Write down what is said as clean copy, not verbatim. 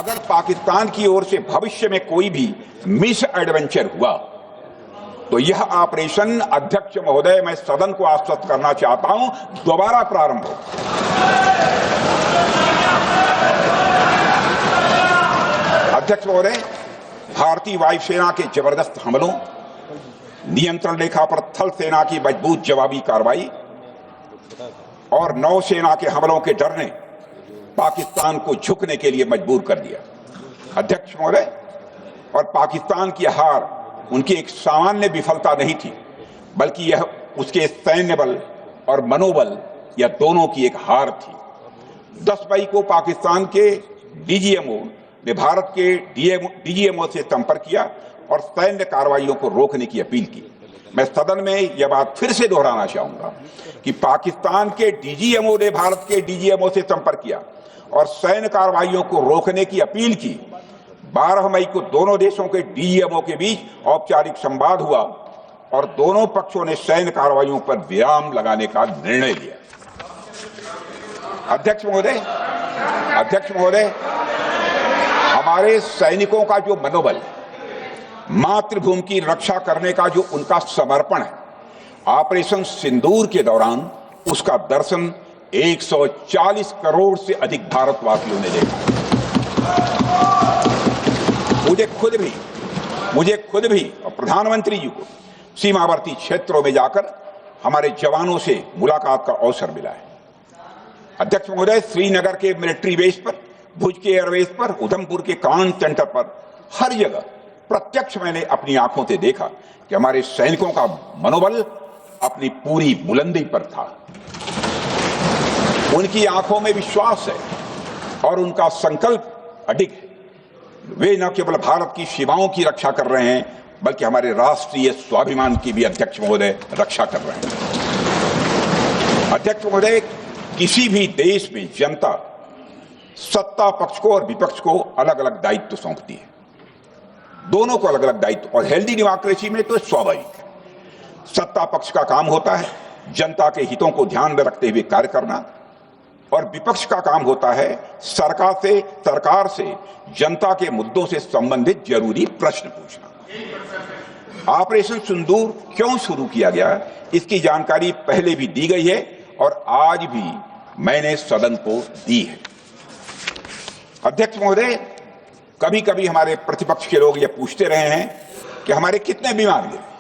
अगर पाकिस्तान की ओर से भविष्य में कोई भी मिस एडवेंचर हुआ तो यह ऑपरेशन, अध्यक्ष महोदय, मैं सदन को आश्वस्त करना चाहता हूं, दोबारा प्रारंभ हो। अध्यक्ष महोदय, भारतीय वायुसेना के जबरदस्त हमलों, नियंत्रण रेखा पर थल सेना की मजबूत जवाबी कार्रवाई और नौसेना के हमलों के डर ने पाकिस्तान को झुकने के लिए मजबूर कर दिया। अध्यक्ष महोदय, और पाकिस्तान की हार उनकी एक सामान्य विफलता नहीं थी, बल्कि यह उसके सैन्य बल और मनोबल या दोनों की एक हार थी। 10 मई को पाकिस्तान के डीजीएमओ ने भारत के डीजीएमओ से संपर्क किया और सैन्य कार्रवाइयों को रोकने की अपील की। मैं सदन में यह बात फिर से दोहराना चाहूंगा कि पाकिस्तान के डीजीएमओ ने भारत के डीजीएमओ से संपर्क किया और सैन्य कार्रवाइयों को रोकने की अपील की। 12 मई को दोनों देशों के डीजीएमओ के बीच औपचारिक संवाद हुआ और दोनों पक्षों ने सैन्य कार्रवाइयों पर विराम लगाने का निर्णय लिया। अध्यक्ष महोदय, हमारे सैनिकों का जो मनोबल, मातृभूमि की रक्षा करने का जो उनका समर्पण है, ऑपरेशन सिंदूर के दौरान उसका दर्शन 140 करोड़ से अधिक भारतवासियों ने देखा। मुझे खुद भी और प्रधानमंत्री जी को सीमावर्ती क्षेत्रों में जाकर हमारे जवानों से मुलाकात का अवसर मिला है। अध्यक्ष महोदय, श्रीनगर के मिलिट्री बेस पर, भुज के एयरबेस पर, उधमपुर के कमांड सेंटर पर, हर जगह प्रत्यक्ष मैंने अपनी आंखों से देखा कि हमारे सैनिकों का मनोबल अपनी पूरी बुलंदी पर था। उनकी आंखों में विश्वास है और उनका संकल्प अडिग है। वे न केवल भारत की सीमाओं की रक्षा कर रहे हैं, बल्कि हमारे राष्ट्रीय स्वाभिमान की भी, अध्यक्ष महोदय, रक्षा कर रहे हैं। अध्यक्ष महोदय, किसी भी देश में जनता सत्ता पक्ष को और विपक्ष को अलग अलग दायित्व सौंपती है, दोनों को अलग अलग दायित्व, और हेल्दी डेमोक्रेसी में तो स्वाभाविक है। सत्ता पक्ष का काम होता है जनता के हितों को ध्यान में रखते हुए कार्य करना, और विपक्ष का काम होता है सरकार से जनता के मुद्दों से संबंधित जरूरी प्रश्न पूछना। ऑपरेशन सिंदूर क्यों शुरू किया गया, इसकी जानकारी पहले भी दी गई है और आज भी मैंने सदन को दी है। अध्यक्ष महोदय, कभी कभी हमारे प्रतिपक्ष के लोग ये पूछते रहे हैं कि हमारे कितने विमान गिरे।